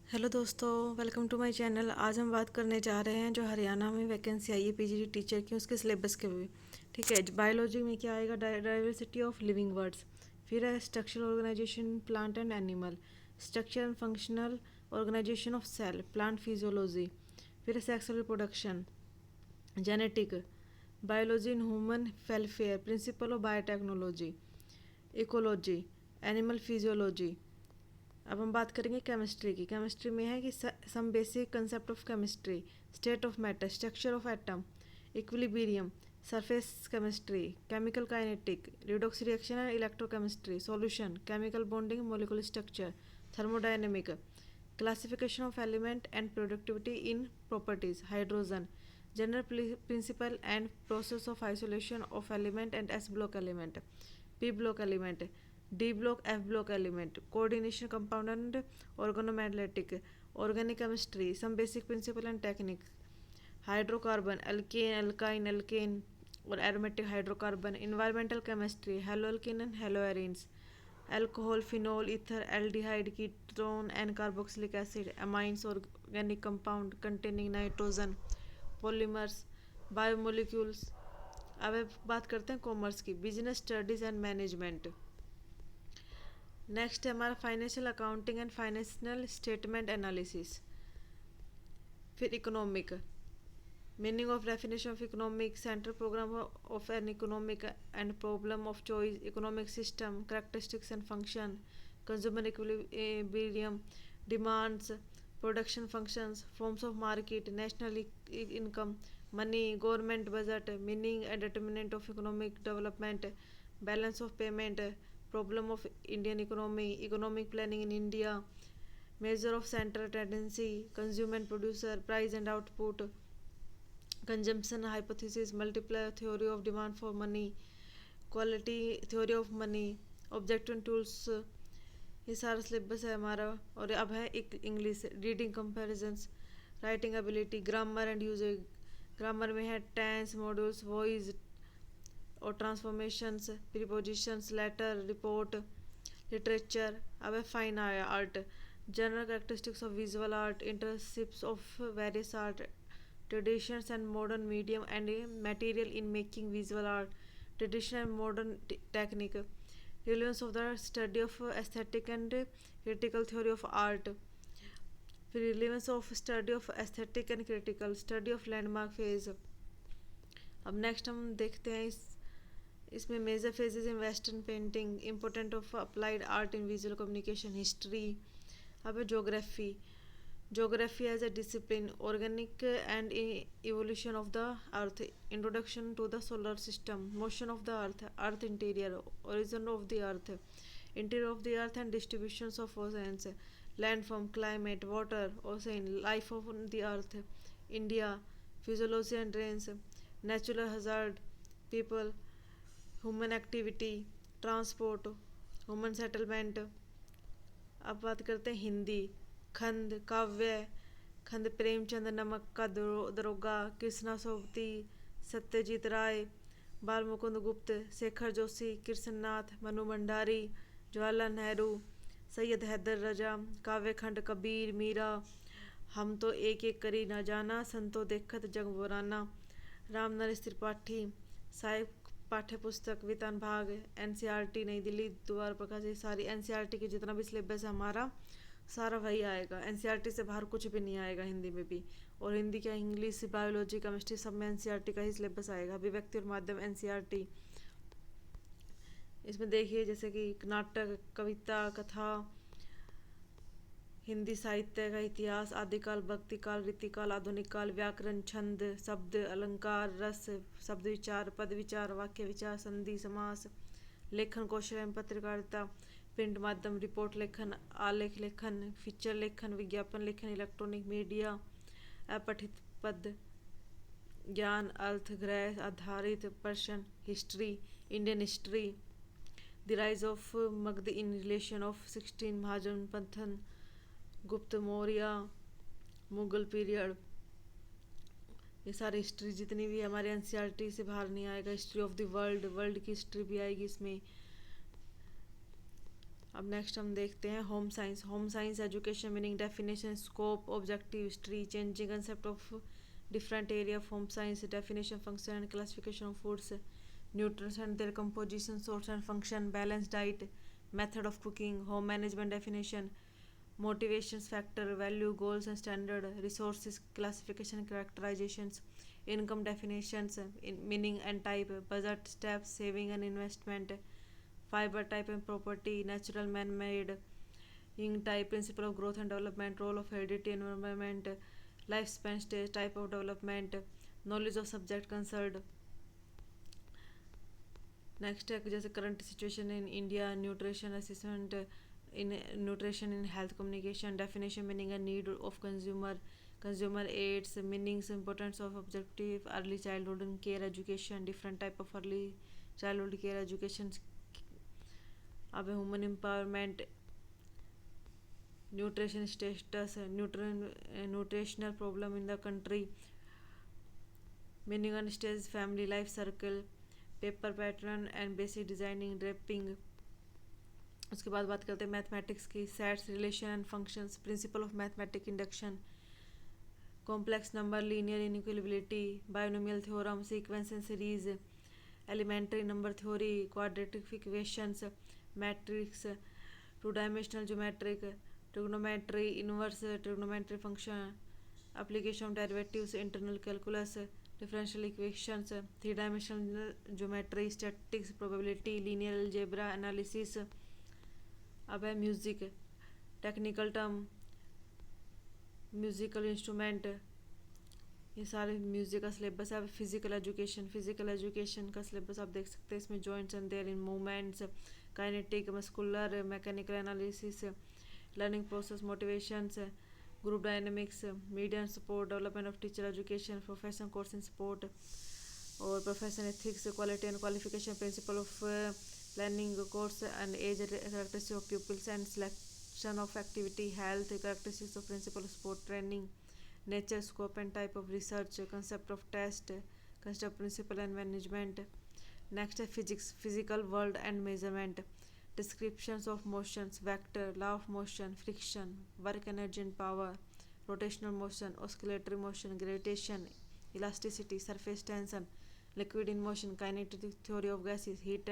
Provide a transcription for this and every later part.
Hello दोस्तों, welcome to my channel. आज हम बात करने जा रहे हैं जो हरियाणा में वैकेंसी आई है पीजीटी टीचर की, उसके सिलेबस के भी। ठीक है, बायोलॉजी में क्या आएगा? Diversity of living words. फिर है structural organisation plant and animal, structure and functional organisation of cell, plant physiology. फिर है sexual reproduction, genetic, biology in human welfare, principle of biotechnology, ecology, animal physiology. अब हम बात करेंगे केमिस्ट्री की। Chemistry में है कि some basic concept of chemistry, state of matter, structure of atom, equilibrium, surface chemistry, chemical kinetic, redox reaction and electrochemistry, solution, chemical bonding, molecular structure, thermodynamic, classification of element and productivity in properties, hydrogen, general principle and process of isolation of element and S block element, P block element, D block, F block element, coordination compound and organometallic, organic chemistry, some basic principle and technique, hydrocarbon, alkane, alkyne, alkane और aromatic hydrocarbon, environmental chemistry, haloalkane and haloarenes, alcohol, phenol, ether, aldehyde, ketone and carboxylic acid, amines, organic compound containing nitrogen, polymers, biomolecules। अब बात करते हैं commerce की, business studies and management. Next है हमारा financial accounting and financial statement analysis. फिर economic, meaning of definition of economic, central program of an economic and problem of choice, economic system, characteristics and function, consumer equilibrium, demands, production functions, forms of market, national income, money, government budget, meaning and determinant of economic development, balance of payment, problem of Indian economy, economic planning in India, measure of central tendency, consumer and producer, price and output, consumption hypothesis, multiplier theory of demand for money, quality theory of money, objective tools। ये सारा syllabus है हमारा। और अब है एक English, reading comparisons, writing ability, grammar and usages. Grammar में है टेंस, मॉड्यूल्स, वॉइस और transformations, prepositions, letter, report, literature. अब है fine art, general characteristics of visual art, internships of various art, traditions and modern medium and material in making visual art, traditional and modern technique, relevance of the study of aesthetic and critical theory of art, फिर relevance of study of aesthetic and critical study of landmark phase. अब next हम देखते हैं इसमें major phases in western painting, important of applied art in visual communication, history. अब है geography, geography as a discipline, organic and evolution of the earth, introduction to the solar system, motion of the earth, earth interior, origin of the earth, interior of the earth and distribution of oceans, landform, climate, water, ocean, life of the earth, India, physiology and Reigns, natural hazard, people, human activity, transport, human settlement. अब बात करते हैं हिंदी, खंड, काव्य, खंड प्रेमचंद, नमक का दरोगा, कृष्णा सोबती, सत्यजीत राय, बाल मुकुंद गुप्त, शेखर जोशी, कृष्णनाथ, मनु भंडारी, जवाहरलाल नेहरू, सैयद हैदर रजा, काव्य खंड, कबीर, मीरा, हम तो एक एक करी न जाना, संतो देखत जग बोराना, राम नरेश त्रिपाठी, साहिब पाठ्य पुस्तक, वितान भाग, एनसीईआरटी नई दिल्ली द्वारा प्रकाशित। सारी एनसीईआरटी की जितना भी सिलेबस है हमारा सारा वही आएगा, एनसीईआरटी से बाहर कुछ भी नहीं आएगा हिंदी में भी। और हिंदी क्या, इंग्लिश, बायोलॉजी, केमिस्ट्री, सब में एनसीईआरटी का ही सिलेबस आएगा। अभिव्यक्ति और माध्यम एनसीईआरटी। इसमें देखिए जैसे कि नाटक, कविता, कथा, हिंदी साहित्य का इतिहास, आदिकाल, भक्तिकाल, रीतिकाल, आधुनिक काल, व्याकरण, छंद, शब्द, अलंकार, रस, शब्द विचार, पद विचार, वाक्य विचार, संधि, समास, लेखन कौशल एवं पत्रकारिता, प्रिंट माध्यम, रिपोर्ट लेखन, आलेख लेखन, फीचर लेखन, विज्ञापन लेखन, इलेक्ट्रॉनिक मीडिया, अपठित पद, ज्ञान, अर्थ, ग्रह आधारित प्रश्न, history, Indian history, the rise of Magadh in relation of 16 महाजन पंथन, गुप्त, मौर्य, मुगल पीरियड। ये सारी हिस्ट्री जितनी भी हमारे एनसीईआरटी से बाहर नहीं आएगा। History of the world, world की हिस्ट्री भी आएगी इसमें। अब नेक्स्ट हम देखते हैं home science. Home science education meaning, definition, scope, objective, history, changing concept of different area of home science, definition, function and classification of foods, nutrients and their composition, source and function, balanced diet, method of cooking, home management definition, motivations factor, value, goals and standard, resources, classification, characterizations, income definitions, meaning and type, budget, steps, saving and investment, fiber type and property, natural, man-made, yin type, principle of growth and development, role of heredity, environment, lifespan stage, type of development, knowledge of subject concerned. Next है जैसे current situation in India, nutrition assistant in nutrition in health communication, definition meaning and need of consumer, consumer aids, meanings, importance of objective, early childhood and care education, different type of early childhood care education. अब human empowerment, nutrition status, nutritional problem in the country, meaning and stage, family life circle, paper pattern and basic designing, draping. उसके बाद बात करते हैं mathematics की, sets, relation and functions, principle of mathematic induction, complex number, linear inequality, binomial theorem, sequence and series, elementary number theory, quadratic equations, matrix, two dimensional geometric, trigonometry, inverse trigonometry function, application of derivatives, internal calculus, differential equations, three-dimensional geometry, statistics, probability, linear algebra, analysis. अब है music, technical term, musical instrument, ये सारे music का syllabus है. Physical education, physical education का syllabus आप देख सकते हैं. इसमें joints and their in movements, kinetic, muscular, mechanical analysis, learning process, motivations, group dynamics, media and support, development of teacher education, profession course in sport और profession ethics, quality and qualification, principle of planning course and age characteristics of pupils and selection of activity, health characteristics of principle of sport training, nature, scope and type of research, concept of test, concept principle and management. Next है physics, physical world and measurement, descriptions of motions, vector, law of motion, friction, work, energy and power, rotational motion, oscillatory motion, gravitation, elasticity, surface tension, liquid in motion, kinetic theory of gases, heat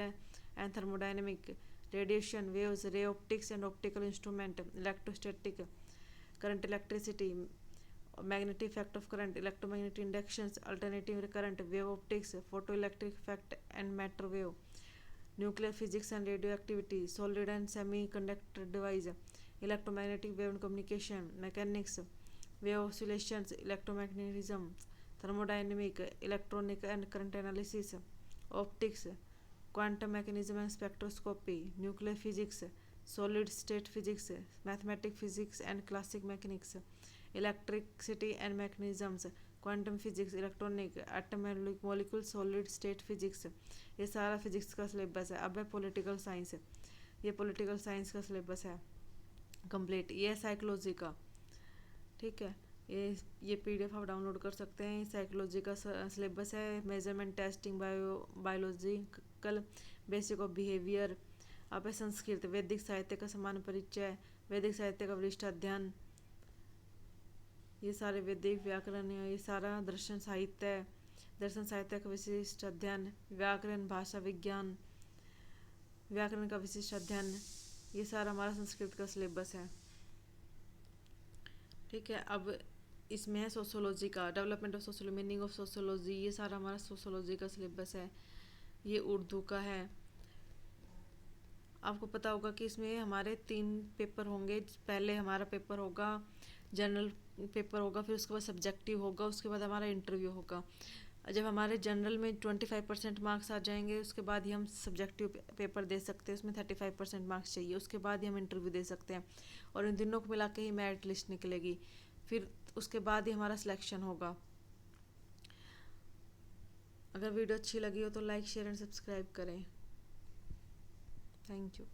and thermodynamic, radiation, waves, ray optics and optical instrument, electrostatic, current, electricity, magnetic effect of current, electromagnetic inductions, alternating current, wave optics, photoelectric effect and matter wave, nuclear physics and radioactivity, solid and semiconductor device, electromagnetic wave and communication, mechanics, wave oscillations, electromagnetism, thermodynamic, electronic and current analysis, optics, quantum mechanism and spectroscopy, nuclear physics, solid state physics, mathematical physics and classic mechanics, electricity and mechanisms, quantum physics, electronic, atom and molecule, solid state physics. ये सारा physics का syllabus है. अब है political science, ये political science का syllabus है complete. ये है साइकोलॉजी का. ठीक है, ये पीडीएफ आप डाउनलोड कर सकते हैं. साइकोलॉजी का सिलेबस है. Measurement, testing, biological, basic of behaviour. अब है संस्कृत, वैदिक साहित्य का समान परिचय, वैदिक साहित्य का वरिष्ठ अध्ययन, ये सारे वैदिक व्याकरण है. ये सारा दर्शन साहित्य है, दर्शन साहित्य का विशिष्ट अध्ययन, व्याकरण, भाषा विज्ञान, व्याकरण का विशिष्ट अध्ययन. ये सारा हमारा संस्कृत का सिलेबस है. ठीक है, अब इसमें है सोशोलॉजी का, development of sociology, meaning of sociology. ये सारा हमारा सोशोलॉजी का सिलेबस है. ये उर्दू का है. आपको पता होगा कि इसमें हमारे 3 पेपर होंगे. पहले हमारा पेपर होगा जनरल पेपर होगा, फिर उसके बाद सब्जेक्टिव होगा, उसके बाद हमारा इंटरव्यू होगा. जब हमारे जनरल में 25% मार्क्स आ जाएंगे, उसके बाद ही हम सब्जेक्टिव पेपर दे सकते हैं. उसमें 35% मार्क्स चाहिए, उसके बाद ही हम इंटरव्यू दे सकते हैं. और इन दोनों को मिला के ही मेरिट लिस्ट निकलेगी. फिर उसके बाद ही हमारा सिलेक्शन होगा. अगर वीडियो अच्छी लगी हो तो लाइक, शेयर एंड सब्सक्राइब करें. Thank you.